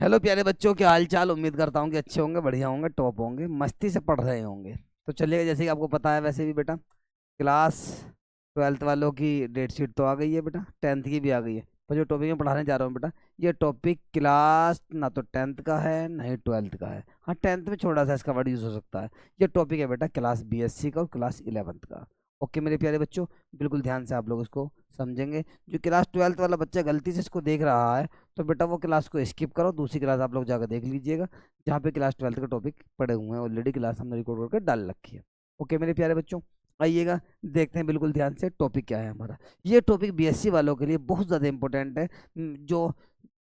Hello प्यारे बच्चों, क्या हाल चाल। उम्मीद करता हूँ कि अच्छे होंगे, बढ़िया होंगे, टॉप होंगे, मस्ती से पढ़ रहे होंगे। तो चलिए, जैसे कि आपको पता है वैसे भी बेटा क्लास 12th वालों की डेट शीट तो आ गई है बेटा, 10th की भी आ गई है। पर जो टॉपिक मैं पढ़ाने जा रहा हूँ बेटा, ये टॉपिक क्लास ना तो 10th का है ना ही 12th का है। हाँ, 10th में छोटा सा इसका वर्ड यूज़ हो सकता है। ये टॉपिक है बेटा क्लास बीएससी का और क्लास 11th का। ओके मेरे प्यारे बच्चों, बिल्कुल ध्यान से आप लोग इसको समझेंगे। जो क्लास 12th वाला बच्चा गलती से इसको देख रहा है तो बेटा वो क्लास को स्किप करो, दूसरी क्लास आप लोग जाकर देख लीजिएगा जहाँ पे क्लास 12th के टॉपिक पड़े हुए हैं। ऑलरेडी क्लास हमने रिकॉर्ड करके डाल रखी है। ओके मेरे प्यारे बच्चों, आइएगा देखते हैं बिल्कुल ध्यान से टॉपिक क्या है हमारा। ये टॉपिक बीएससी वालों के लिए बहुत ज़्यादा इंपॉर्टेंट है। जो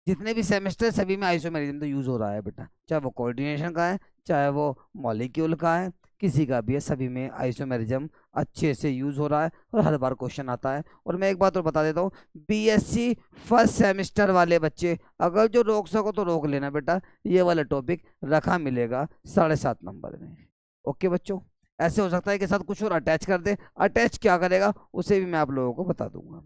जितने भी सेमेस्टर सभी में आइसोमेरिज्म तो यूज़ हो रहा है बेटा, चाहे वो कोऑर्डिनेशन का है, चाहे वो मॉलिक्यूल का है, किसी का भी है, सभी में आइसोमेरिज्म अच्छे से यूज़ हो रहा है और हर बार क्वेश्चन आता है। और मैं एक बात और बता देता हूँ, बीएससी फर्स्ट सेमेस्टर वाले बच्चे अगर जो रोक सको तो रोक लेना बेटा, ये वाला टॉपिक रखा मिलेगा 7.5 नंबर में। ओके बच्चों, ऐसे हो सकता है कि साथ कुछ और अटैच कर दे, अटैच क्या करेगा उसे भी मैं आप लोगों को बता दूंगा।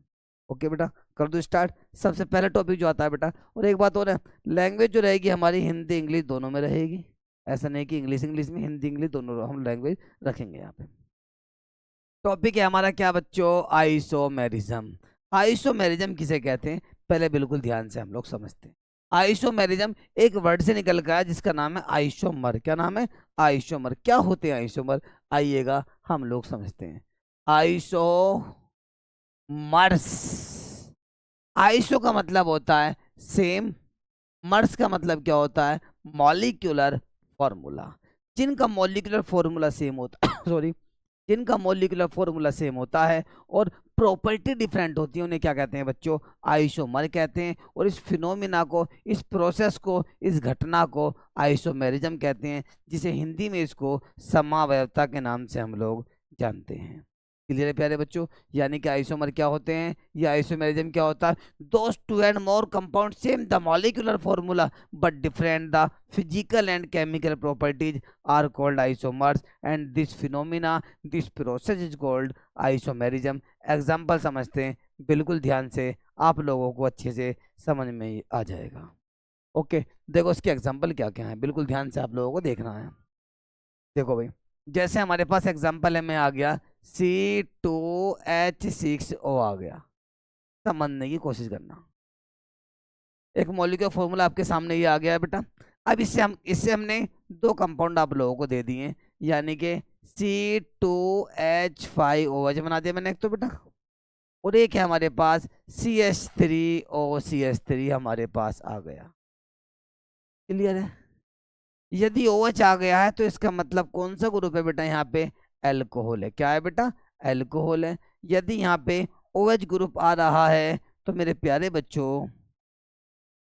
ओके बेटा, कर दो स्टार्ट। सबसे पहला टॉपिक जो आता है बेटा, और एक बात और है, लैंग्वेज जो रहेगी हमारी हिंदी इंग्लिश दोनों में रहेगी। ऐसा नहीं कि इंग्लिश इंग्लिश में, हिंदी इंग्लिश दोनों हम लैंग्वेज रखेंगे यहाँ पे। टॉपिक है हमारा क्या बच्चों, आइसोमेरिज्म। आइसोमेरिज्म किसे कहते हैं पहले बिल्कुल ध्यान से हम लोग समझते हैं। आइसोमेरिज्म एक वर्ड से निकल गया है जिसका नाम है आइसोमर। क्या नाम है? आइसोमर। क्या होते हैं आइसोमर? आइएगा हम लोग समझते हैं। आइसोमर्स, आइसो का मतलब होता है सेम, मर्स का मतलब क्या होता है? Molecular formula. जिनका मॉलिक्यूलर फॉर्मूला सेम होता सॉरी, जिनका मॉलिक्यूलर फॉर्मूला सेम होता है और प्रॉपर्टी डिफरेंट होती है उन्हें क्या कहते हैं बच्चों? आइसोमर कहते हैं। और इस फिनोमिना को, इस प्रोसेस को, इस घटना को आइसोमेरिज्म कहते हैं, जिसे हिंदी में इसको समावयवता के नाम से हम लोग जानते हैं। क्लियर है प्यारे बच्चों? यानी कि आइसोमर क्या होते हैं, या आइसोमेरिज्म क्या होता है? Those two and more compound same the molecular formula but different the physical and chemical properties are called isomers, and this phenomena, this process is called isomerism। Example समझते हैं, बिल्कुल ध्यान से, आप लोगों को अच्छे से समझ में आ जाएगा। ओके, देखो इसके एग्जाम्पल क्या क्या है, बिल्कुल ध्यान से आप लोगों को देखना है। देखो भाई, जैसे हमारे पास एग्जाम्पल है में आ गया C2H6O आ गया। समझने की कोशिश करना, एक मॉलिक्यूलर फॉर्मूला आपके सामने ये आ गया है बेटा। अब इससे हमने दो कंपाउंड आप लोगों को दे दिए, यानी कि C2H5OH बना दिया मैंने एक तो बेटा, और एक है हमारे पास CH3OCH3 हमारे पास आ गया। क्लियर है? यदि OH आ गया है तो इसका मतलब कौन सा ग्रुप है बेटा? यहाँ पे एल्कोहल है। क्या है बेटा? एल्कोहल है। यदि यहाँ पे OH ग्रुप आ रहा है तो मेरे प्यारे बच्चों,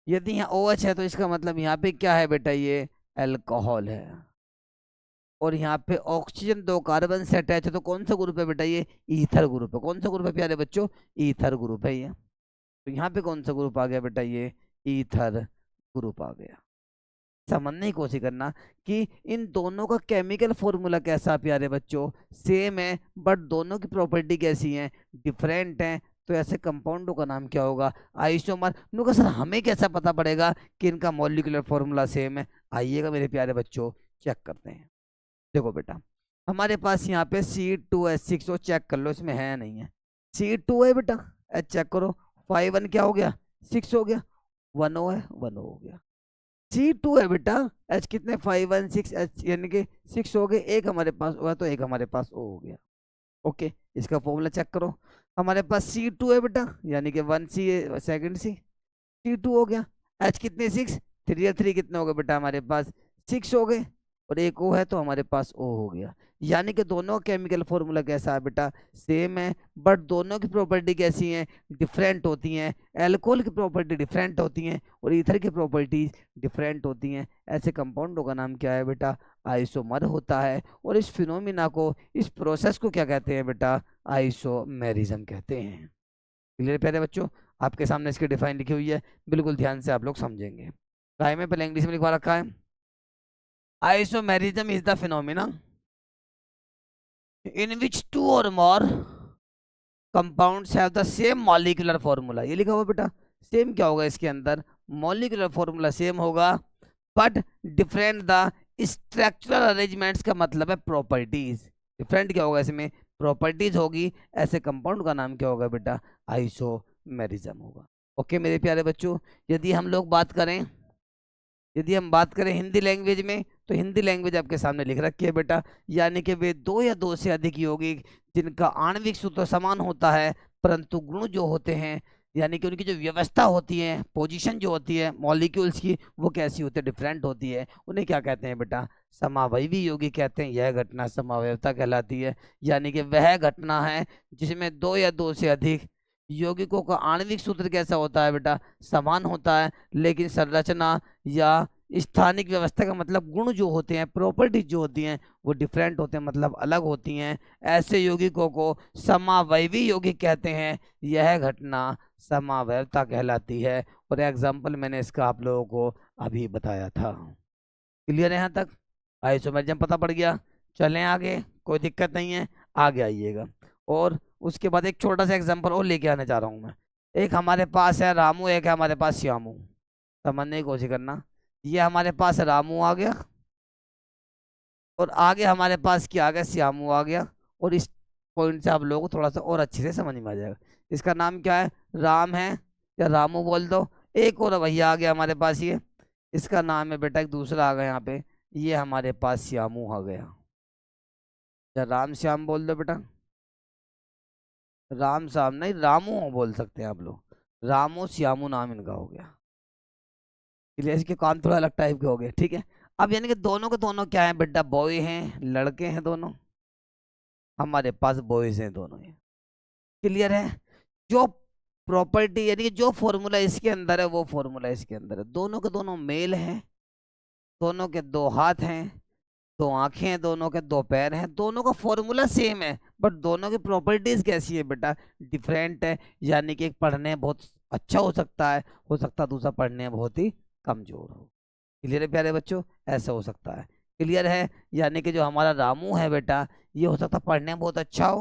यदि यहाँ OH है तो इसका मतलब यहाँ पे क्या है बेटा? ये अल्कोहल है। और यहाँ पे ऑक्सीजन दो कार्बन से अटैच है तो कौन सा ग्रुप है बेटा? ये ईथर ग्रुप है। कौन सा ग्रुप है प्यारे बच्चों? ईथर ग्रुप है ये। तो यहाँ पे कौन सा ग्रुप आ गया बेटा? ये ईथर ग्रुप आ गया। समझने की कोशिश करना कि इन दोनों का केमिकल फॉर्मूला कैसा प्यारे बच्चों? सेम है, बट दोनों की प्रॉपर्टी कैसी है? डिफरेंट है। तो ऐसे कंपाउंडों का नाम क्या होगा? आइसोमर। नुका सर हमें कैसा पता पड़ेगा कि इनका मॉलिक्यूलर फॉर्मूला सेम है? आइएगा मेरे प्यारे बच्चों, चेक करते हैं। देखो बेटा, हमारे पास यहाँ पे C2H6O चेक कर लो, इसमें है या नहीं है? C2 है बेटा, H चेक करो, 5 1 क्या हो गया? 6 हो गया। 1O है, 1O हो गया। C2 है बेटा, H कितने? 5 1 6, H यानी कि 6 हो गए। एक हमारे पास O है तो एक हमारे पास O हो गया। ओके, इसका फॉर्मूला चेक करो। हमारे पास C2 है बेटा, यानी कि 1C सेकंड C, C2 हो गया। H कितने? 6, 3 और 3 कितने हो गए बेटा? हमारे पास 6 हो गए। और एक O है तो हमारे पास O हो गया। यानी कि दोनों केमिकल फॉर्मूला कैसा है बेटा? सेम है, बट दोनों की प्रॉपर्टी कैसी है? डिफरेंट होती हैं। एल्कोहल की प्रॉपर्टी डिफरेंट होती हैं और ईथर की प्रॉपर्टीज डिफरेंट होती हैं। ऐसे कंपाउंडों का नाम क्या है बेटा? आइसोमर होता है। और इस फिनोमिना को, इस प्रोसेस को क्या कहते हैं बेटा? आइसोमेरिज्म कहते हैं। क्लियर प्यारे बच्चों? आपके सामने इसकी डिफाइन लिखी हुई है, बिल्कुल ध्यान से आप लोग समझेंगे। काय में पहले इंग्लिश में लिखवा रखा है, isomerism is the phenomena in which two और more compounds have the same molecular formula. ये लिखा हुआ बेटा। सेम क्या होगा इसके अंदर? मॉलिक्यूलर फॉर्मूला सेम होगा but different the structural arrangements का मतलब है प्रॉपर्टीज। डिफरेंट क्या होगा इसमें, प्रॉपर्टीज होगी। ऐसे कंपाउंड का नाम क्या होगा बेटा, आइसोमेरिज्म होगा। ओके मेरे प्यारे बच्चों, यदि हम बात करें हिंदी लैंग्वेज में, तो हिंदी लैंग्वेज आपके सामने लिख रखी है बेटा, यानी कि वे दो या दो से अधिक यौगिक जिनका आणविक सूत्र समान होता है परंतु गुण जो होते हैं, यानी कि उनकी जो व्यवस्था होती है, पोजीशन जो होती है मॉलिक्यूल्स की, वो कैसी होती है, डिफरेंट होती है, उन्हें क्या कहते हैं बेटा, समावयवी यौगिक कहते हैं। यह घटना समावयवता कहलाती है, यानी कि वह घटना है जिसमें दो या दो से अधिक यौगिकों का आणविक सूत्र कैसा होता है बेटा, समान होता है, लेकिन संरचना या स्थानिक व्यवस्था का मतलब गुण जो होते हैं, प्रॉपर्टीज जो होती हैं, वो डिफरेंट होते हैं, मतलब अलग होती हैं। ऐसे यौगिकों को समावयवी यौगिक कहते हैं। यह घटना समावयवता कहलाती है। और एग्जाम्पल मैंने इसका आप लोगों को अभी बताया था। क्लियर है यहाँ तक, आइसोमेरिज्म पता पड़ गया। चलें आगे, कोई दिक्कत नहीं है, आगे आइएगा। और उसके बाद एक छोटा सा एग्जाम्पल और लेके आने जा रहा हूँ मैं। एक हमारे पास है रामू, एक है हमारे पास श्यामू। समझने की कोशिश करना। ये हमारे पास रामू आ गया और आगे हमारे पास क्या आ गया, श्यामू आ गया। और इस पॉइंट से आप लोगों को थोड़ा सा और अच्छे से समझ में आ जाएगा। इसका नाम क्या है, राम है या रामू बोल दो। एक और भैया आ गया हमारे पास, ये इसका नाम है बेटा, एक दूसरा आ गया यहाँ पे, ये हमारे पास श्यामू आ गया। या राम श्याम बोल दो बेटा, राम श्याम नहीं, रामू बोल सकते हैं आप लोग, रामू श्यामू नाम इनका हो गया। इसलिए इसके काम थोड़ा अलग टाइप के हो गए, ठीक है। अब यानी कि दोनों के दोनों क्या है बेटा, बॉय हैं, लड़के हैं दोनों, हमारे पास बॉयज हैं दोनों हैं। क्लियर है। जो प्रॉपर्टी यानी कि जो फॉर्मूला इसके अंदर है वो फॉर्मूला इसके अंदर है। दोनों के दोनों मेल हैं, दोनों के दो हाथ हैं, दो आंखें हैं, दोनों के दो पैर हैं, दोनों का फॉर्मूला सेम है, बट दोनों की प्रॉपर्टीज कैसी है बेटा, डिफरेंट है। यानी कि एक पढ़ने में बहुत अच्छा हो सकता है दूसरा पढ़ने में बहुत ही कमजोर हो। क्लियर है प्यारे बच्चों, ऐसा हो सकता है। क्लियर है। यानी कि जो हमारा रामू है बेटा, ये हो सकता है पढ़ने में बहुत अच्छा हो,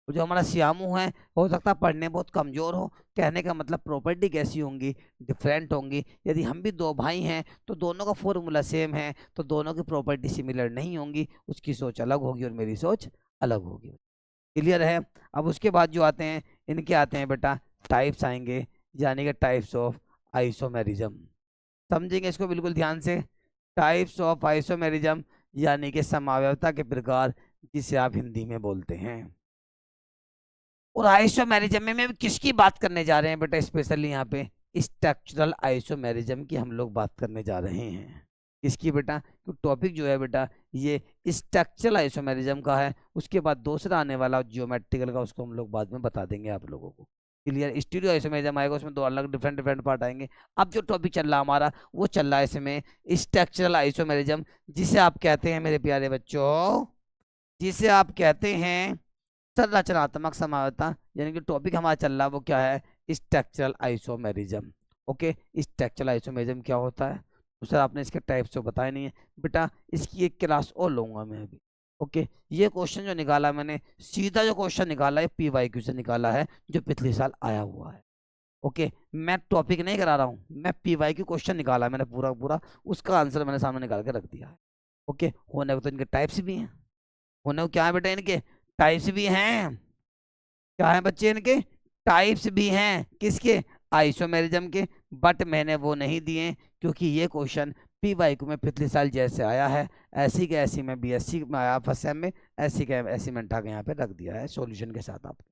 और जो हमारा श्यामू है हो सकता है पढ़ने में बहुत कमजोर हो। कहने का मतलब प्रॉपर्टी कैसी होंगी, डिफरेंट होंगी। यदि हम भी दो भाई हैं तो दोनों का फॉर्मूला सेम है, तो दोनों की प्रॉपर्टी सिमिलर नहीं होंगी, उसकी सोच अलग होगी और मेरी सोच अलग होगी। क्लियर है। अब उसके बाद जो आते हैं, इनके आते हैं बेटा टाइप्स आएंगे, यानी कि टाइप्स ऑफ आइसोमेरिज्म। समझेंगे इसको बिल्कुल ध्यान से। टाइप्स ऑफ आइसोमेरिज्म यानी कि समावयवता के प्रकार, जिसे आप हिंदी में बोलते हैं। और आइसोमेरिज्म में किसकी बात करने जा रहे हैं बेटा, स्पेशली यहाँ पे स्ट्रक्चरल आइसोमेरिज्म की हम लोग बात करने जा रहे हैं। इसकी बेटा, तो टॉपिक जो है बेटा ये स्ट्रक्चरल आइसोमेरिज्म का है। उसके बाद दूसरा आने वाला जियोमेट्रिकल का, उसको हम लोग बाद में बता देंगे आप लोगों को। क्लियर। स्टीरियो आइसोमेरिज्म आएगा, उसमें दो अलग डिफरेंट डिफरेंट पार्ट आएंगे। अब जो टॉपिक चल रहा है हमारा, वो चल रहा है इसमें स्ट्रक्चरल आइसोमेरिज्म, जिसे आप कहते हैं मेरे प्यारे बच्चों, जिसे आप कहते हैं संरचनात्मक समावयवता। यानी कि टॉपिक हमारा चल रहा है वो क्या है, structural isomerism. Okay, structural isomerism क्या होता है, तो सर आपने इसके टाइप्स तो बताए नहीं है बेटा, इसकी एक क्लास और लूंगा मैं अभी। ओके, ये क्वेश्चन जो निकाला मैंने, सीधा जो क्वेश्चन निकाला है PYQ से निकाला है, जो पिछले साल आया हुआ है। ओके, मैं टॉपिक नहीं करा रहा हूँ, मैं PYQ क्वेश्चन निकाला है मैंने पूरा पूरा, उसका आंसर मैंने सामने निकाल के रख दिया है। ओके, होने को तो इनके टाइप्स भी हैं, होने को क्या है बेटा, इनके टाइप्स भी हैं। क्या है बच्चे, इनके टाइप्स भी हैं, किसके, आइसोमेरिज्म के। बट मैंने वो नहीं दिए क्योंकि ये क्वेश्चन PYQ में पिछले साल जैसे आया है, ऐसी के ऐसी में BSc में आया फर्स्ट सेम में, ऐसी के ऐसी में उठा के यहाँ पे रख दिया है सॉल्यूशन के साथ आपको।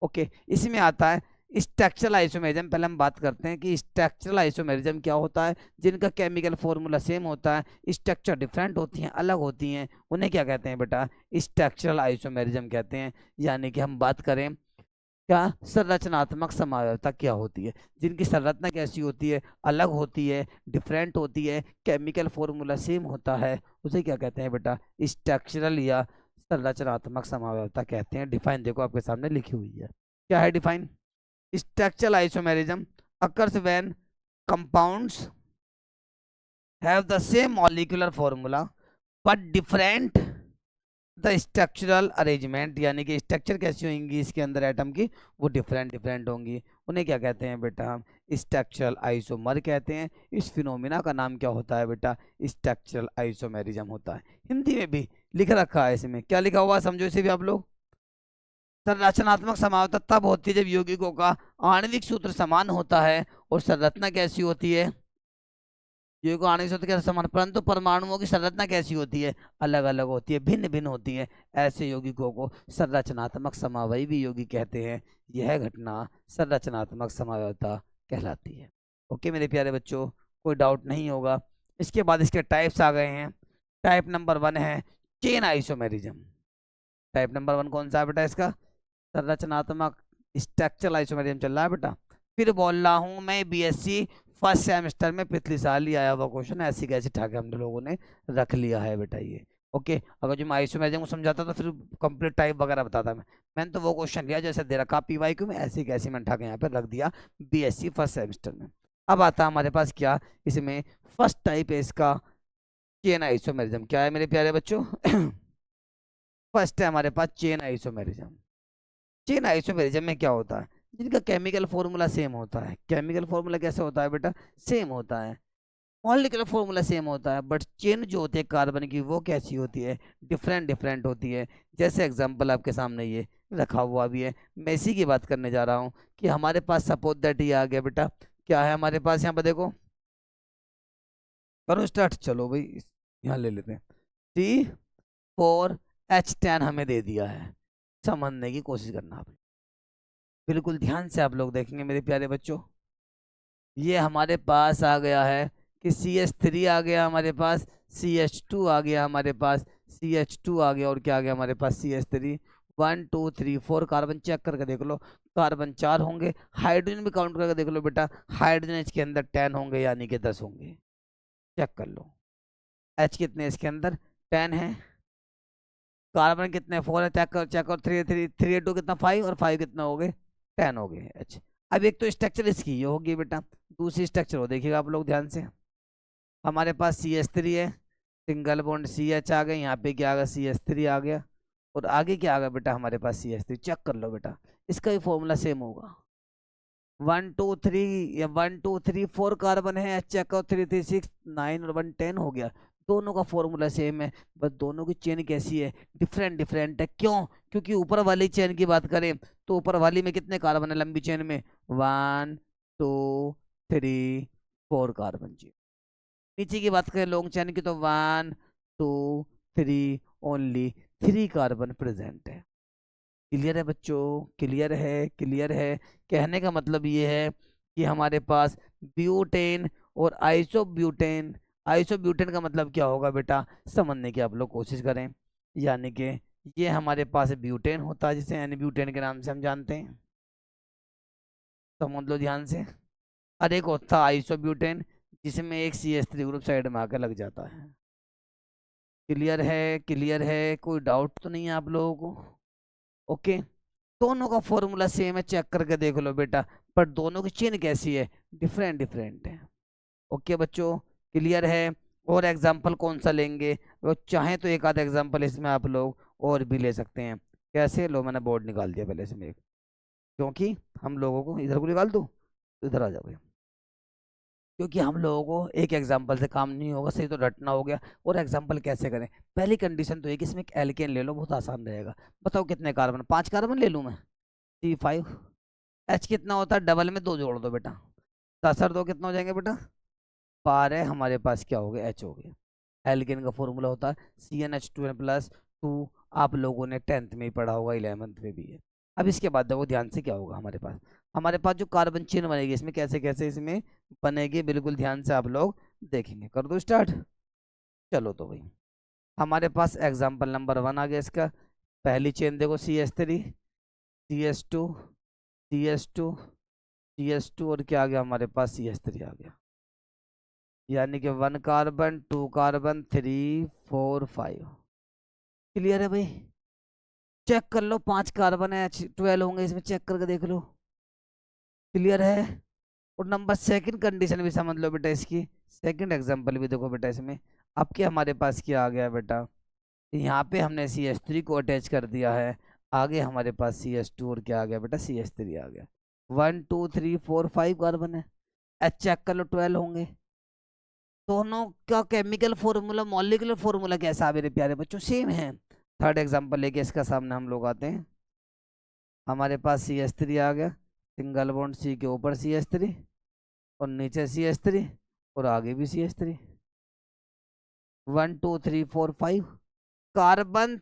ओके, इसमें आता है स्ट्रक्चरल आइसोमेरिज्म। पहले हम बात करते हैं कि स्ट्रक्चरल आइसोमेरिज्म क्या होता है। जिनका केमिकल फॉर्मूला सेम होता है, स्ट्रक्चर डिफरेंट होती हैं, अलग होती हैं, उन्हें क्या कहते हैं बेटा, स्ट्रक्चरल आइसोमेरिज्म कहते हैं। यानी कि हम बात करें क्या, संरचनात्मक समावयवता क्या होती है, जिनकी संरचना कैसी होती है, अलग होती है, डिफरेंट होती है, केमिकल फॉर्मूला सेम होता है, उसे क्या कहते हैं बेटा, स्ट्रक्चरल या संरचनात्मक समावयवता कहते हैं। डिफाइन देखो आपके सामने लिखी हुई है, क्या है define. Structural isomerism occurs when compounds have the same molecular formula but different the structural arrangement, यानी कि स्ट्रक्चर कैसी होंगी इसके अंदर एटम की, वो डिफरेंट डिफरेंट होंगी। उन्हें क्या कहते हैं बेटा, हम स्ट्रक्चरल आइसोमर कहते हैं। इस फिनोमिना का नाम क्या होता है बेटा, स्ट्रक्चरल आइसोमेरिज्म होता है। हिंदी में भी लिख रखा है, इसमें क्या लिखा हुआ है समझो इसे भी आप लोग। संरचनात्मक समानता तब होती है जब यौगिकों का आणविक सूत्र समान होता है और संरचना कैसी होती है, यौगिकों का आणविक सूत्र कैसे समान, परंतु परमाणुओं की संरचना कैसी होती है, अलग अलग होती है, भिन्न भिन्न होती है। ऐसे यौगिकों को संरचनात्मक समावयवी यौगिक कहते हैं। यह घटना संरचनात्मक समावयवता कहलाती है। ओके मेरे प्यारे बच्चों, कोई डाउट नहीं होगा। इसके बाद इसके टाइप्स आ गए हैं। टाइप नंबर 1 है चेन आइसोमेरिज्म। टाइप नंबर 1 कौन सा है बेटा इसका, संरचनात्मक स्ट्रक्चरल आइसोमेरिज्म चल रहा है बेटा। फिर बोल रहा हूँ मैं बीएससी फर्स्ट सेमेस्टर में पिछले साल ही आया हुआ क्वेश्चन, ऐसी कैसी ठाके हम लोगों ने रख लिया है बेटा ये। ओके, अगर जो मैं आइसोमेरिज्म को समझाता तो फिर कंप्लीट टाइप वगैरह बताता मैंने तो वो क्वेश्चन लिया जैसे दे रखा पीवाईक्यू में, ऐसी कैसी मैंने ठाके यहाँ पे रख दिया बीएससी फर्स्ट सेमेस्टर में। अब आता है हमारे पास क्या, इसमें फर्स्ट टाइप है इसका चेन आइसोमेरिज्म। क्या है मेरे प्यारे बच्चों फर्स्ट है हमारे पास चेन आइसोमेरिज्म। चेन आइसोमेरिज्म में क्या होता है, जिनका केमिकल फॉर्मूला सेम होता है। केमिकल फॉर्मूला कैसे होता है बेटा, सेम होता है। मॉलिक्यूलर फॉर्मूला सेम होता है, बट चेन जो होती है कार्बन की वो कैसी होती है, डिफरेंट डिफरेंट होती है। जैसे एग्जांपल आपके सामने ये रखा हुआ भी है, मैं इसी की बात करने जा रहा हूँ कि हमारे पास सपोज दैट ये आ गया बेटा, क्या है हमारे पास यहाँ पर देखो, करो स्टार्ट, चलो भाई यहाँ ले लेते हैं। C4H10 हमें दे दिया है, समझने की कोशिश करना आप बिल्कुल ध्यान से, आप लोग देखेंगे मेरे प्यारे बच्चों। ये हमारे पास आ गया है कि CH3 आ गया हमारे पास, CH2 आ गया हमारे पास, CH2 आ गया, और क्या आ गया हमारे पास CH3। 1 2 3 4 कार्बन चेक करके देख लो, कार्बन 4 होंगे। हाइड्रोजन भी काउंट करके देख लो बेटा, हाइड्रोजन इसके अंदर 10 होंगे यानी कि 10 होंगे, चेक कर लो। H कितने इसके अंदर 10 है, कार्बन कितने 4 है, चेक करो चेक करो, 3 3 3 2 कितना 5, और 5 कितना हो गए 10 हो गए। अच्छा, अब एक तो स्ट्रक्चर इसकी ये होगी बेटा, दूसरी स्ट्रक्चर हो देखिएगा आप लोग ध्यान से। हमारे पास CH3 है, सिंगल बॉन्ड CH आ गए, यहाँ पे क्या आ गया CH3 आ गया, और आगे क्या आ गया बेटा हमारे पास CH3, चेक कर लो बेटा, इसका भी फॉर्मूला सेम होगा। 1 2 3 या 1 2 3 4 कार्बन है, चेक करो 3 3 6 9 और 1 10 हो गया, दोनों का फॉर्मूला सेम है, बस दोनों की चेन कैसी है, डिफरेंट डिफरेंट है। क्यों, क्योंकि ऊपर वाली चेन की बात करें तो ऊपर वाली में कितने कार्बन है लंबी चेन में, 1 2 3 4 कार्बन जी। नीचे की बात करें लॉन्ग चेन की तो 1 2 3 ओनली 3 कार्बन प्रेजेंट है। क्लियर है बच्चों, क्लियर है, क्लियर है। कहने का मतलब ये है कि हमारे पास ब्यूटेन और आइसोब्यूटेन, आइसोब्यूटेन का मतलब क्या होगा बेटा, समझने की आप लोग कोशिश करें। यानी कि ये हमारे पास ब्यूटेन होता है जिसे एन ब्यूटेन के नाम से हम जानते हैं, समझ लो ध्यान से। और एक होता है आइसोब्यूटेन जिसमें एक CH3 ग्रुप साइड में आकर लग जाता है। क्लियर है, क्लियर है, कोई डाउट तो नहीं है आप लोगों को। ओके, दोनों का फॉर्मूला सेम है, चेक करके देख लो बेटा, पर दोनों की चेन कैसी है, डिफरेंट डिफरेंट है। ओके बच्चों, क्लियर है। और एग्जाम्पल कौन सा लेंगे, वो चाहे तो एक आधा एग्जाम्पल इसमें आप लोग और भी ले सकते हैं। कैसे लो, मैंने बोर्ड निकाल दिया पहले से में एक, क्योंकि हम लोगों को इधर को निकाल दूँ तो इधर आ जाओ भाई, क्योंकि हम लोगों को एक एग्जाम्पल से काम नहीं होगा, सही तो रटना हो गया। और एग्जाम्पल कैसे करें, पहली कंडीशन तो एक इसमें एक एल्केन ले लो, बहुत आसान रहेगा। बताओ कितने कार्बन, 5 कार्बन ले लूँ मैं, C5। H कितना होता है, डबल में 2 जोड़ दो बेटा, 10 और 2 कितना हो जाएंगे बेटा 12, हमारे पास क्या हो गया H हो गया। एल्केन का फॉर्मूला होता है CnH2n+2, आप लोगों ने 10th में ही पढ़ा होगा, 11th में भी है। अब इसके बाद देखो ध्यान से क्या होगा हमारे पास जो कार्बन चेन बनेगी इसमें कैसे कैसे इसमें बनेगी, बिल्कुल ध्यान से आप लोग देखेंगे। कर दो स्टार्ट, चलो तो भाई हमारे पास एग्जाम्पल नंबर 1 आ गया इसका। पहली चेन देखो CH3 CH2 CH2 CH2 और क्या आ गया हमारे पास CH3 आ गया, यानी कि 1 कार्बन 2 कार्बन 3 4 5। क्लियर है भाई, चेक कर लो, 5 कार्बन है, 12 होंगे इसमें, चेक करके देख लो। क्लियर है। और नंबर सेकंड कंडीशन भी समझ लो बेटा इसकी, सेकंड एग्जांपल भी देखो बेटा इसमें। अब क्या हमारे पास क्या आ गया बेटा, यहाँ पे हमने CH3 को अटैच कर दिया है, आगे हमारे पास CH2 और क्या आ गया बेटा, CH3 आ गया। 1 2 3 4 5 कार्बन है। एच चेक कर लो, 12 होंगे। दोनों का केमिकल फॉर्मूला, मॉलिक्यूलर फॉर्मूला कैसा है मेरे प्यारे बच्चों, सेम है। थर्ड एग्जांपल लेके इसका सामने हम लोग आते हैं। हमारे पास CH3 आ गया, सिंगल बॉन्ड C के ऊपर CH3 और नीचे CH3 और आगे भी CH3। 1 2 3 4 5 कार्बन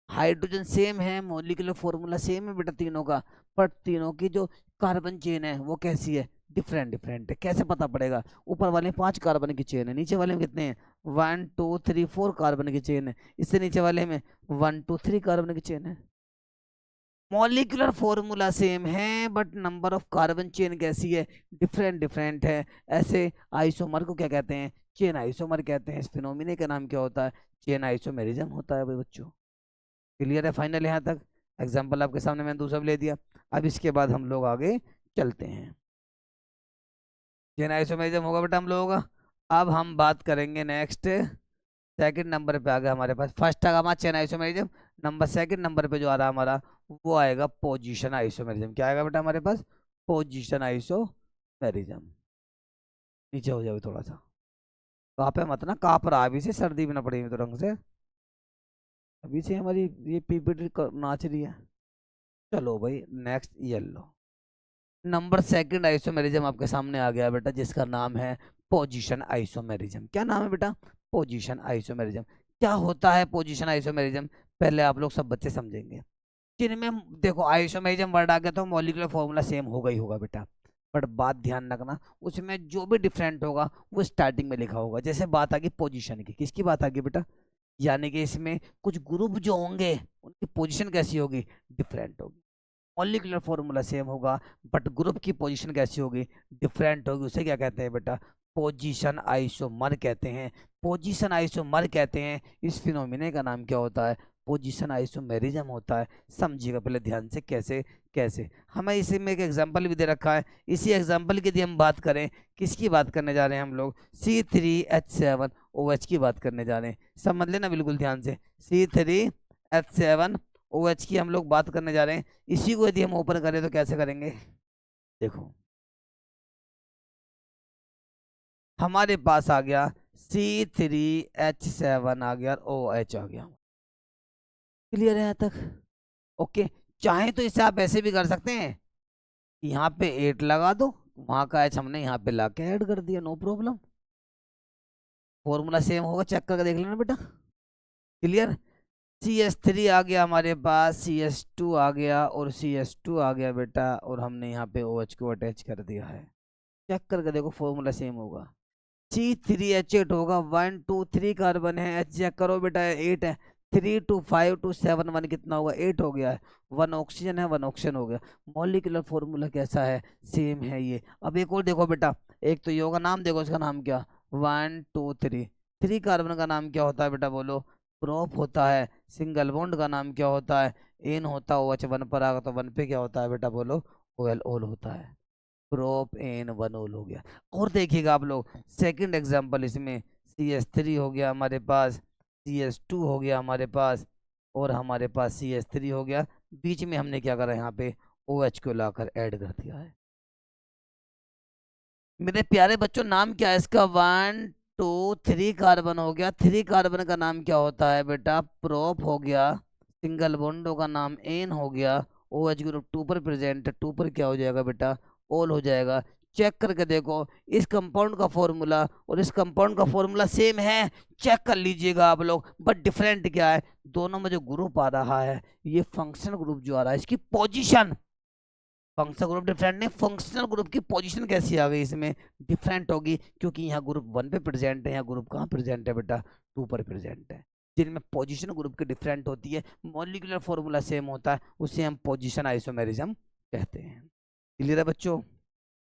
हाइड्रोजन सेम है, मॉलिक्यूलर फॉर्मूला सेम है बेटा तीनों का, पर तीनों की जो कार्बन चेन है वो कैसी है, डिफरेंट डिफरेंट है। कैसे पता पड़ेगा, ऊपर वाले 5 कार्बन की चेन है, नीचे वाले में कितने हैं, 1 2 3 4 कार्बन की चेन है, इससे नीचे वाले में 1 2 3 कार्बन की चेन है। मॉलिक्यूलर फॉर्मूला सेम है but number of carbon chain कैसी है, डिफरेंट डिफरेंट है। ऐसे आइसोमर को क्या कहते हैं, चेन आइसोमर कहते हैं। इस फिनोमिने का नाम क्या होता है, चेन आइसोमेरिज्म होता है भाई बच्चों। क्लियर है फाइनल यहाँ तक। एग्जाम्पल आपके सामने मैंने दूसरा भी ले दिया। अब इसके बाद हम लोग आगे चलते हैं। चेन आइसोमेरिज्म होगा बेटा हम लोगों का। अब हम बात करेंगे नेक्स्ट, सेकंड नंबर पे आ गया हमारे पास। फर्स्ट आ हमारा chain isomerism, number second number पे जो आ रहा है हमारा वो आएगा पोजीशन आइसोमेरिज्म। क्या आएगा बेटा हमारे पास, पोजीशन आइसोमेरिज्म। नीचे हो जाओ थोड़ा सा, वहां पे मत ना काप रहा अभी से, सर्दी भी ना पड़ी तो रंग से, अभी से हमारी ये पीपीटी नाच रही है। चलो भाई next yellow, number second isomerism आपके सामने आ गया बेटा, जिसका नाम है पोजीशन आइसोमेरिज्म। क्या नाम है बेटा, पोजीशन आइसोमेरिज्म। क्या होता है पोजीशन आइसोमेरिज्म, पहले आप लोग सब बच्चे समझेंगे। जिनमें देखो आइसोमेरिज्म वर्ड आ गया तो मॉलिक्यूलर फॉर्मूला सेम होगा ही होगा बेटा, बट बात ध्यान रखना उसमें जो भी डिफरेंट होगा वो स्टार्टिंग में लिखा होगा। जैसे बात आ गई पोजीशन की, किसकी बात आ गई बेटा, यानी कि इसमें कुछ ग्रुप जो होंगे उनकी पोजीशन कैसी होगी, डिफरेंट होगी। मॉलिक्यूलर फॉर्मूला सेम होगा बट ग्रुप की पोजीशन कैसी होगी, डिफरेंट होगी। उसे क्या कहते हैं बेटा, पोजीशन आइसोमर कहते हैं। पोजीशन आइसोमर कहते हैं। इस फिनोमिने का नाम क्या होता है, पोजीशन आइसोमेरिज्म होता है। समझिएगा पहले ध्यान से कैसे कैसे। हमें इसी में एक एग्जांपल भी दे रखा है, इसी एग्जांपल की यदि हम बात करें, किसकी बात करने जा रहे हैं हम लोग, C3H7OH की बात करने जा रहे हैं। समझ लेना बिल्कुल ध्यान से, C3H7OH की हम लोग बात करने जा रहे हैं। इसी को यदि हम ओपन करें तो कैसे करेंगे, देखो हमारे पास आ गया C3H7 आ गया और OH आ गया। क्लियर है यहाँ तक, ओके। चाहे तो इसे आप ऐसे भी कर सकते हैं, यहाँ पे 8 लगा दो, वहां का H हमने यहाँ पे ला के ऐड कर दिया, नो प्रॉब्लम। फॉर्मूला सेम होगा, चेक करके देख लेना बेटा। क्लियर। CH3 आ गया हमारे पास, CH2 आ गया और CH2 आ गया बेटा, और हमने यहाँ पे OH को अटैच कर दिया है। चेक करके देखो फॉर्मूला सेम होगा। C3H8 होगा, 1 2 3 कार्बन है, H चेक करो बेटा 8 है, 3 2 5 2 7 1 कितना होगा, 8 हो गया है। 1 ऑक्सीजन है, 1 ऑक्सीजन हो गया। मॉलिक्यूलर फॉर्मूला कैसा है, सेम है ये। अब एक और देखो बेटा, एक तो ये होगा, नाम देखो इसका नाम क्या, 1 2 3, 3 कार्बन का नाम क्या होता है बेटा, बोलो, प्रोप होता है। सिंगल बॉन्ड का नाम क्या होता है, एन होता है। OH 1 पर आगा तो 1 पे क्या होता है बेटा, बोलो, OL ओल होता है। प्रोप एन 1 ओल हो गया। और देखिएगा आप लोग सेकंड एग्जांपल, इसमें CH3 हो गया हमारे पास, CH2 हो गया हमारे पास, और हमारे पास CH3 हो गया। बीच में हमने क्या करा, यहाँ पे OH को लाकर ऐड कर दिया है। मेरे प्यारे बच्चों नाम क्या है इसका, 1 2 3 कार्बन हो गया। 3 कार्बन का नाम क्या होता है बेटा, प्रोप हो गया। सिंगल बॉन्डों का नाम एन हो गया। OH ग्रुप 2 पर प्रेजेंट है, 2 पर क्या हो जाएगा बेटा, ऑल हो जाएगा। चेक करके देखो इस कंपाउंड का फॉर्मूला और इस कंपाउंड का फॉर्मूला सेम है, चेक कर लीजिएगा आप लोग। बट डिफरेंट क्या है, दोनों में जो ग्रुप आ रहा है, ये फंक्शनल ग्रुप जो आ रहा है, इसकी पोजीशन, फंक्शनल ग्रुप डिफरेंट नहीं, फंक्शनल ग्रुप की पोजीशन कैसी आ गई इसमें, डिफरेंट होगी। क्योंकि यहाँ ग्रुप 1 पे प्रेजेंट है, यहाँ ग्रुप कहाँ प्रेजेंट है बेटा, 2 पर प्रेजेंट है। जिनमें पोजीशन ग्रुप की डिफरेंट होती है, मॉलिक्यूलर फॉर्मूला सेम होता है, उसे हम पोजीशन आइसोमेरिज्म कहते हैं। क्लियर है बच्चों,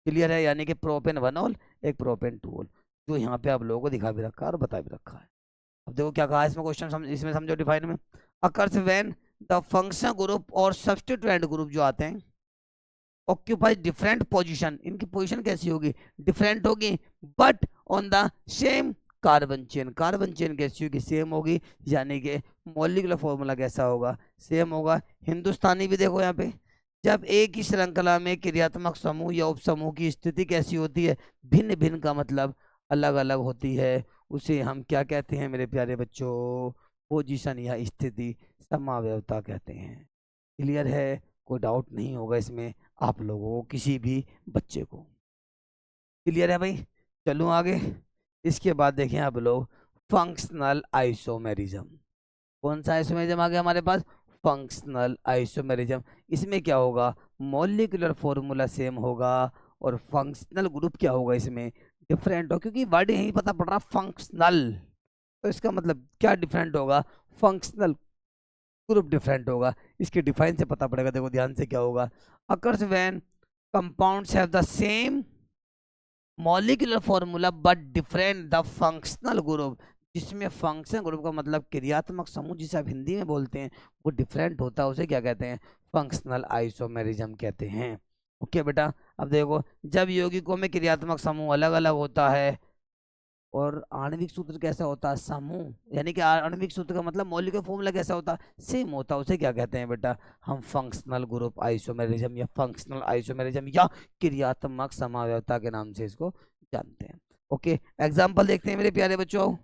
क्लियर है। यानी कि प्रोपेन 1 ओल, एक प्रोपेन 2 ओल, जो यहाँ पे आप लोगों को दिखा भी रखा है और बता भी रखा है। अब देखो क्या कहा इसमें क्वेश्चन, इसमें समझो डिफाइन में, occurs when the functional group और सब्स्टिट्यूएंट ग्रुप जो आते हैं ऑक्यूपाई डिफरेंट पोजीशन, इनकी पोजीशन कैसी होगी, डिफरेंट होगी, but on the same carbon chain कैसी होगी, सेम होगी, यानी कि मॉलिक्यूलर फॉर्मूला कैसा होगा, सेम होगा। हिंदुस्तानी भी देखो यहाँ पे, जब एक ही श्रृंखला में क्रियात्मक समूह या उपसमूह की स्थिति कैसी होती है, भिन्न भिन्न का मतलब अलग अलग होती है, उसे हम क्या कहते हैं मेरे प्यारे बच्चों, पोजीशन या स्थिति समावयवता कहते हैं। क्लियर है, कोई डाउट नहीं होगा इसमें आप लोगों को, किसी भी बच्चे को। क्लियर है भाई, चलूँ आगे। इसके बाद देखें आप लोग फंक्शनल आइसोमेरिज्म। कौन सा आइसोमेरिज्म आ गया हमारे पास, फंक्शनल आइसोमेरिज्म। इसमें क्या होगा, मॉलिक्यूलर फॉर्मूला सेम होगा और फंक्शनल ग्रुप क्या होगा इसमें, डिफरेंट हो, क्योंकि वर्ड यही पता पड़ रहा फंक्शनल, तो इसका मतलब क्या डिफरेंट होगा, फंक्शनल ग्रुप डिफरेंट होगा। इसके डिफाइन से पता पड़ेगा, देखो ध्यान से क्या होगा, occurs when compounds have the same molecular formula but different the functional group, जिसमें फंक्शनल ग्रुप का मतलब क्रियात्मक समूह जिसे आप हिंदी में बोलते हैं वो डिफरेंट होता है, उसे क्या कहते हैं, फंक्शनल आइसोमेरिज्म कहते हैं। ओके बेटा, अब देखो जब यौगिकों में क्रियात्मक समूह अलग अलग होता है और आणविक सूत्र कैसा होता है, समूह, यानी कि आणविक सूत्र का मतलब मौलिक फॉर्मूला कैसा होता है, सेम होता है, उसे क्या कहते हैं बेटा, हम फंक्शनल ग्रुप आइसोमेरिज्म या फंक्शनल आइसोमेरिज्म या क्रियात्मक समावयवता के नाम से इसको जानते हैं। ओके, एग्जाम्पल देखते हैं मेरे प्यारे बच्चों,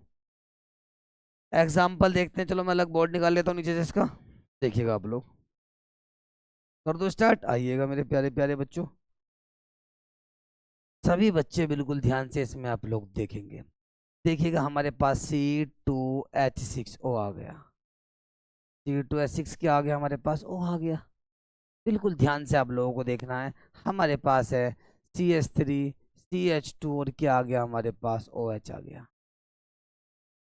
एग्जाम्पल देखते हैं। चलो मैं अलग बोर्ड निकाल लेता हूँ नीचे से इसका, देखिएगा आप लोग, कर दो स्टार्ट, आइएगा मेरे प्यारे प्यारे बच्चों, सभी बच्चे बिल्कुल ध्यान से इसमें आप लोग देखेंगे। देखिएगा हमारे पास C2H6O आ गया, C2H6 क्या आ गया हमारे पास, O आ गया। बिल्कुल ध्यान से आप लोगों को देखना है, हमारे पास है CH3CH2 और क्या आ गया हमारे पास, OH आ गया।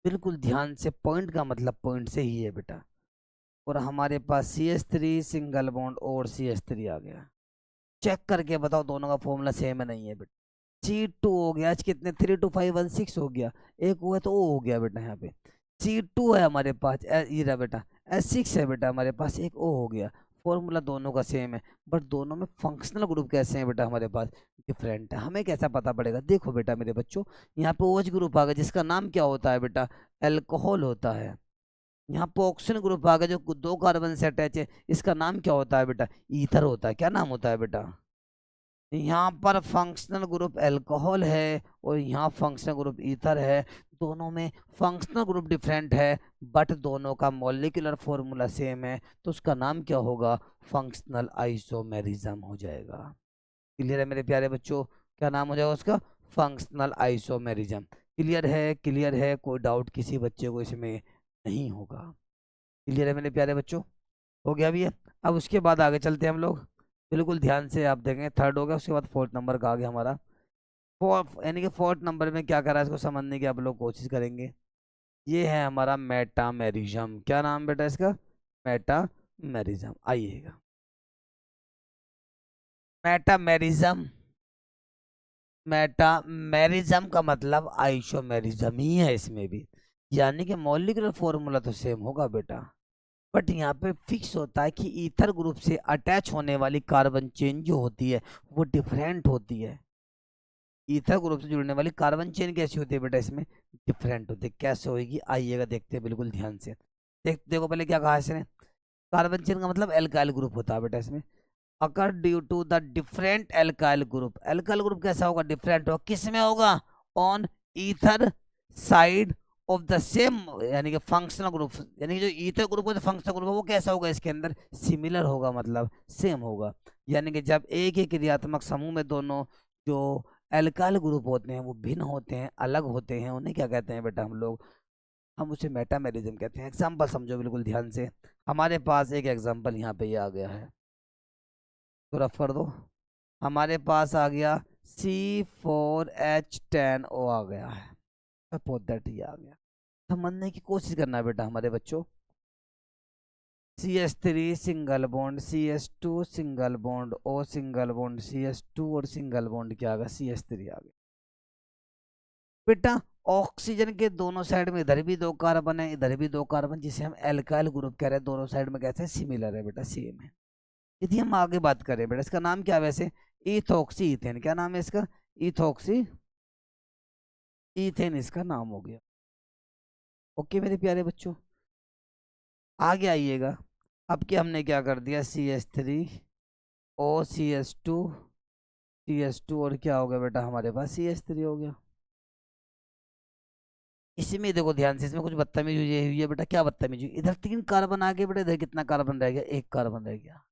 बिल्कुल ध्यान से, पॉइंट का मतलब पॉइंट से ही है बेटा। और हमारे पास CH3 सिंगल बॉन्ड और CH3 आ गया। चेक करके बताओ दोनों का फॉर्मूला सेम है नहीं है बेटा। C2 हो गया, आज कितने 3 2 5 1 6 हो गया, एक हुआ तो O हो गया बेटा। यहाँ पे C2 है हमारे पास, ये रहा बेटा, S6 है बेटा हमारे पास, एक O हो गया। फॉर्मूला दोनों का सेम है, बट दोनों में फंक्शनल ग्रुप कैसे हैं बेटा हमारे पास, डिफरेंट है। हमें कैसा पता पड़ेगा, देखो बेटा मेरे बच्चों, यहाँ पे OH ग्रुप आ गया जिसका नाम क्या होता है बेटा, एल्कोहल होता है। यहाँ पे ऑक्सीजन ग्रुप आ गया जो 2 कार्बन से अटैच है, इसका नाम क्या होता है बेटा, ईथर होता है। क्या नाम होता है बेटा, यहाँ पर फंक्शनल ग्रुप अल्कोहल है और यहाँ फंक्शनल ग्रुप ईथर है। दोनों में फंक्शनल ग्रुप डिफरेंट है बट दोनों का मॉलिक्यूलर फॉर्मूला सेम है, तो उसका नाम क्या होगा, फंक्शनल आइसोमेरिज्म हो जाएगा। क्लियर है मेरे प्यारे बच्चों, क्या नाम हो जाएगा उसका, फंक्शनल आइसोमेरिज्म। क्लियर है, क्लियर है, कोई डाउट किसी बच्चे को इसमें नहीं होगा। क्लियर है मेरे प्यारे बच्चों, हो गया भी है। अब उसके बाद आगे चलते हैं हम लोग, बिल्कुल ध्यान से आप देखें, थर्ड हो गया, उसके बाद फोर्थ नंबर का आ गया हमारा। फोर्थ यानी कि फोर्थ नंबर में क्या करा है इसको समझने की आप लोग कोशिश करेंगे। ये है हमारा मेटामेरिज्म। क्या नाम बेटा इसका, मेटामेरिज्म। आइएगा, मेटामेरिज्म, मेटामेरिज्म का मतलब आइसोमेरिज्म ही है इसमें भी, यानी कि मॉलिक्यूलर फॉर्मूला तो सेम होगा बेटा, बट यहाँ पे फिक्स होता है कि ईथर ग्रुप से अटैच होने वाली कार्बन चेन जो होती है वो डिफरेंट होती है। ईथर ग्रुप से जुड़ने वाली कार्बन चेन कैसी होती है बेटा, इसमें डिफरेंट होती है। कैसे होगी आइएगा देखते हैं बिल्कुल ध्यान से। देखो पहले क्या कहा इसने, कार्बन चेन का मतलब एल्काइल ग्रुप होता है बेटा इसमें। Occur due to the different alkyl group, alkyl group कैसा होगा, डिफरेंट होगा, किस में होगा, on either side of the same, यानी कि फंक्शनल ग्रुप, यानी कि जो ईथर ग्रुप का जो फंक्शनल ग्रुप है वो कैसा होगा इसके अंदर, सिमिलर होगा, मतलब सेम होगा। यानी कि जब एक ही क्रियात्मक समूह में दोनों जो एल्काइल ग्रुप होते हैं वो भिन्न होते हैं, अलग होते हैं, उन्हें क्या कहते हैं बेटा हम लोग, हम उसे मेटामेरिज्म कहते हैं। एग्जाम्पल समझो बिल्कुल ध्यान से, हमारे पास एक एग्जाम्पल यहाँ पे ये आ गया है, तो रफ कर दो। हमारे पास आ गया C4H10O आ गया है, सपोज दैट ये आ गया। समझने की कोशिश करना बेटा हमारे बच्चों, CH3 single bond, CH2 single bond, O single bond, CH2 और सिंगल बॉन्ड क्या आ गया, CH3 आ गया। बेटा ऑक्सीजन के दोनों साइड में इधर भी 2 कार्बन है, इधर भी 2 कार्बन, जिसे हम एल्काइल ग्रुप कह रहे हैं, दोनों साइड में कैसे सिमिलर है बेटा, सेम है। यदि हम आगे बात करें बेटा, इसका नाम क्या है वैसे, इथोक्सी इथेन। क्या नाम है इसका, इथोक्सी इथेन इसका नाम हो गया। ओके मेरे प्यारे बच्चों, आगे आइएगा। अब क्या हमने क्या कर दिया, CH3, OCH2, CH2 और क्या हो गया बेटा हमारे पास CH3 हो गया। इसी में देखो ध्यान से, इसमें कुछ बदतमीजी हुई है बेटा। क्या बदतमीजी? इधर 3 कार्बन आ गए बेटा, इधर कितना कार्बन रह गया, 1 कार्बन रह गया।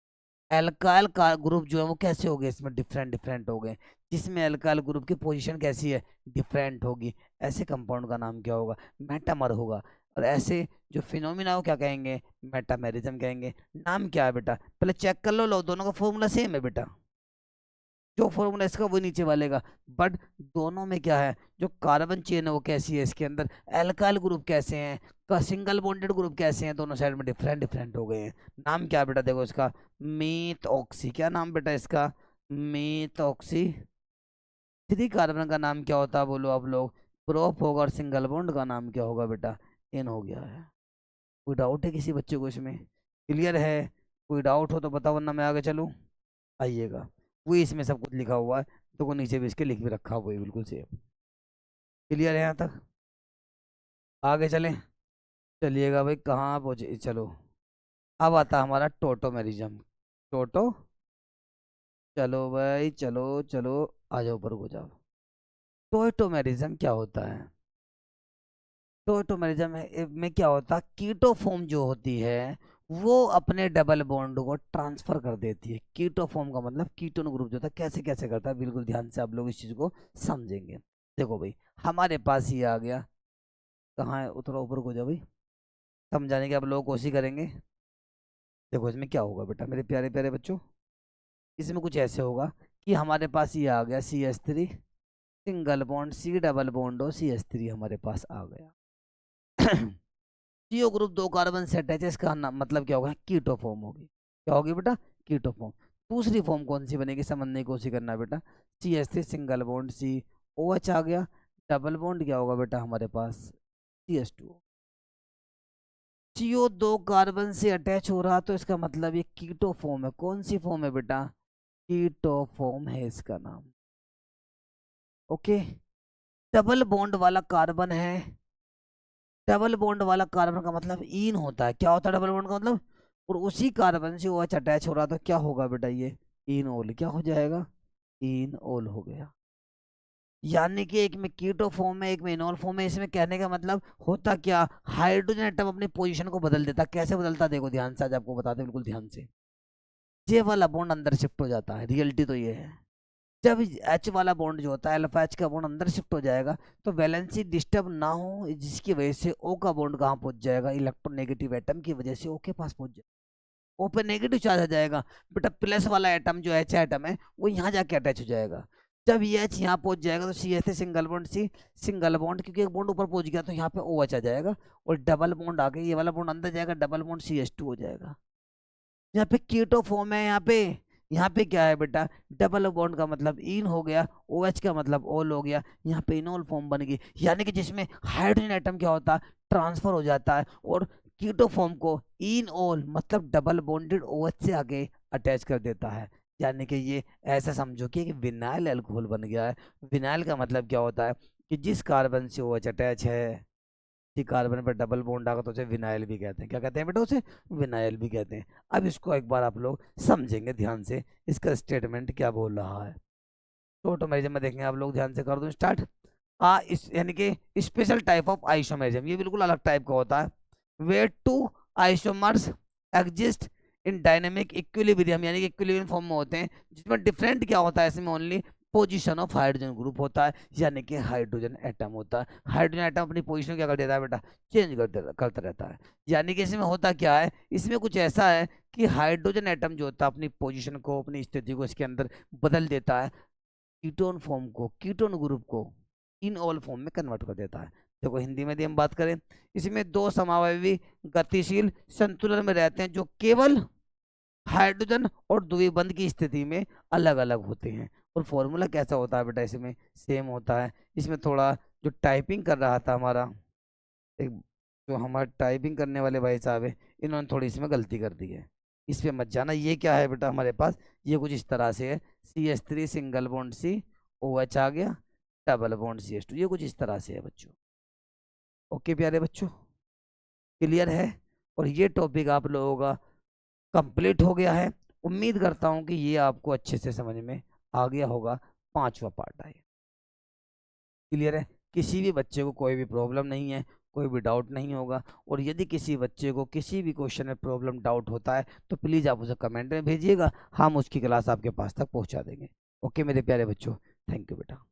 एल्काइल का ग्रुप जो है वो कैसे हो गए, इसमें डिफरेंट डिफरेंट हो गए। जिसमें एल्काइल ग्रुप की पोजीशन कैसी है, डिफरेंट होगी। ऐसे कंपाउंड का नाम क्या होगा, मेटामर होगा। और ऐसे जो फिनोमिना हो क्या कहेंगे, मेटामेरिज्म कहेंगे। नाम क्या है बेटा, पहले चेक कर लो दोनों का फॉर्मूला सेम है बेटा। जो फॉर्मूला इसका वो नीचे वाले का। बट दोनों में क्या है, जो कार्बन चेन है वो कैसी है, इसके अंदर एल्काइल ग्रुप कैसे हैं, का सिंगल बॉन्डेड ग्रुप कैसे हैं, दोनों साइड में डिफरेंट डिफरेंट हो गए हैं। नाम क्या है बेटा, देखो इसका मीथ ऑक्सी। क्या नाम बेटा इसका, मीथ ऑक्सी। 3 कार्बन का नाम क्या होता है बोलो आप लोग, प्रोप होगा। और सिंगल बॉन्ड का नाम क्या होगा बेटा, इन हो गया है। कोई डाउट है किसी बच्चे को इसमें, क्लियर है? कोई डाउट हो तो बताओ, वरना मैं आगे चलूँ। आइएगा, वही इसमें सब कुछ लिखा हुआ है, तो को नीचे भी इसके लिख भी रखा हुआ है बिल्कुल सेम। क्लियर है यहाँ तक? आगे चलें। चलिएगा भाई, कहाँ पहुँचे, चलो। अब आता हमारा टोटोमेरिज्म। टोटो, चलो भाई, चलो चलो, आ जाओ ऊपर को जाओ। टोटोमेरिज्म क्या होता है? टोटोमेरिज्म में क्या होता है, कीटोफॉर्म जो होती है वो अपने डबल बॉन्ड को ट्रांसफर कर देती है। कीटोफॉर्म का मतलब कीटोन ग्रुप जो था कैसे कैसे करता है, बिल्कुल ध्यान से आप लोग इस चीज को समझेंगे। देखो भाई, हमारे पास ये आ गया, कहाँ है, उतरो ऊपर को जाओ भाई, समझाने की आप लोग कोशिश करेंगे। देखो इसमें क्या होगा बेटा मेरे प्यारे प्यारे बच्चों, इसमें कुछ ऐसे होगा कि हमारे पास ये आ गया CH3, single bond C double bond और CH3 हमारे पास आ गया। CO ग्रुप 2 कार्बन से अटैच है, इसका नाम मतलब क्या होगा, कीटो फॉर्म होगी। क्या होगी बेटा, कीटो फॉर्म। दूसरी फॉर्म कौन सी बनेगी, समझने की कोशिश करना बेटा। CH3 सिंगल बॉन्ड COH आ गया, डबल बॉन्ड क्या होगा बेटा हमारे पास, CH2। CO2 कार्बन से अटैच हो रहा, तो इसका मतलब ये कीटो फॉर्म है। कौन सी फॉर्म है बेटा, कीटो फॉर्म है इसका नाम। ओके, डबल बॉन्ड वाला कार्बन है। डबल बॉन्ड वाला कार्बन का मतलब ईन होता है। क्या होता है डबल बॉन्ड का मतलब, और उसी कार्बन से OH अटैच हो रहा, तो क्या होगा बेटा, ये इनोल क्या हो जाएगा, इनोल हो गया। यानी कि एक में कीटो फॉर्म है, एक में इनोल फॉर्म है। इसमें कहने का मतलब होता क्या, हाइड्रोजन एटम अपनी पोजीशन को बदल देता। कैसे बदलता, देखो ध्यान से, आज आपको बताते हैं बिल्कुल ध्यान से। ये वाला बॉन्ड अंदर शिफ्ट हो जाता है, रियलिटी तो ये है। जब H वाला बॉन्ड जो होता है, अल्फा H का बॉन्ड अंदर शिफ्ट हो जाएगा, तो वैलेंसी डिस्टर्ब ना हो, जिसकी वजह से O का बॉन्ड कहाँ पहुंच जाएगा, इलेक्ट्रोनेगेटिव एटम की वजह से O के पास पहुंच जाएगा। O पे नेगेटिव चार्ज आ जाएगा बेटा, प्लस वाला एटम जो H एटम है वो यहाँ जाके अटैच हो जाएगा। जब ये H यहाँ पहुंच जाएगा तो CH single bond single bond, क्योंकि एक बॉन्ड ऊपर पहुंच गया तो यहाँ पे OH आ जाएगा। और डबल बॉन्ड आके ये वाला बॉन्ड अंदर जाएगा, डबल बॉन्ड CH2 हो जाएगा। यहाँ पे कीटो फॉर्म है, यहाँ पे क्या है बेटा, डबल बॉन्ड का मतलब इन हो गया, OH का मतलब ओल हो गया, यहाँ पे इनोल फॉर्म बन गई। यानी कि जिसमें हाइड्रोजन एटम क्या होता है, ट्रांसफर हो जाता है, और कीटो फॉर्म को इन ओल मतलब डबल बॉन्डेड OH से आगे अटैच कर देता है। यानी कि ये ऐसा समझो कि एक विनाइल अल्कोहल बन गया है। विनाइल का मतलब क्या होता है, कि जिस कार्बन से OH अटैच है, कि कार्बन पर डबल बॉन्ड आगा तो उसे विनाइल भी कहते हैं। क्या कहते हैं बेटा, उसे विनाइल भी कहते हैं। अब इसको एक बार आप लोग समझेंगे ध्यान से, इसका स्टेटमेंट क्या बोल रहा है। तो ऑटोमेरिज्म में देखेंगे आप लोग, ध्यान से कर दो स्टार्ट। इस यानी कि स्पेशल टाइप ऑफ आइसोमेरिज्म, ये बिल्कुल अलग टाइप का होता है। Where two isomers exist in dynamic equilibrium, यानी कि इक्विलिब्रियम फॉर्म में होते हैं, जिसमें डिफरेंट क्या होता है, इसमें only position of hydrogen group होता है, यानी कि हाइड्रोजन एटम होता है। हाइड्रोजन एटम अपनी पोजीशन क्या कर देता है बेटा, चेंज करता रहता है। यानी कि इसमें होता क्या है, इसमें कुछ ऐसा है कि हाइड्रोजन एटम जो होता है अपनी पोजीशन को, अपनी स्थिति को इसके अंदर बदल देता है, कीटोन फॉर्म को, कीटोन ग्रुप को इनऑल फॉर्म में कन्वर्ट कर देता है। देखो हिंदी में यदि हम बात करें, इसमें 2 समावयवी गतिशील संतुलन में रहते हैं, जो केवल हाइड्रोजन और द्विबंध की स्थिति में अलग अलग होते हैं। और फॉर्मूला कैसा होता है बेटा, इसमें सेम होता है। इसमें थोड़ा जो टाइपिंग कर रहा था हमारा एक, जो हमारे टाइपिंग करने वाले भाई साहब है, इन्होंने थोड़ी इसमें गलती कर दी है, इस पे मत जाना। ये क्या है बेटा हमारे पास, ये कुछ इस तरह से है, CH3 सिंगल बॉन्ड OH आ गया, डबल बॉन्ड CH2, ये कुछ इस तरह से है बच्चों। ओके प्यारे बच्चों, क्लियर है। और ये टॉपिक आप लोगों का कंप्लीट हो गया है। उम्मीद करता हूँ कि ये आपको अच्छे से समझ में आ गया होगा। 5वां पार्ट है, क्लियर है। किसी भी बच्चे को कोई भी प्रॉब्लम नहीं है, कोई भी डाउट नहीं होगा। और यदि किसी बच्चे को किसी भी क्वेश्चन में प्रॉब्लम डाउट होता है तो प्लीज़ आप उसे कमेंट में भेजिएगा, हम उसकी क्लास आपके पास तक पहुंचा देंगे। ओके मेरे प्यारे बच्चों, थैंक यू बेटा।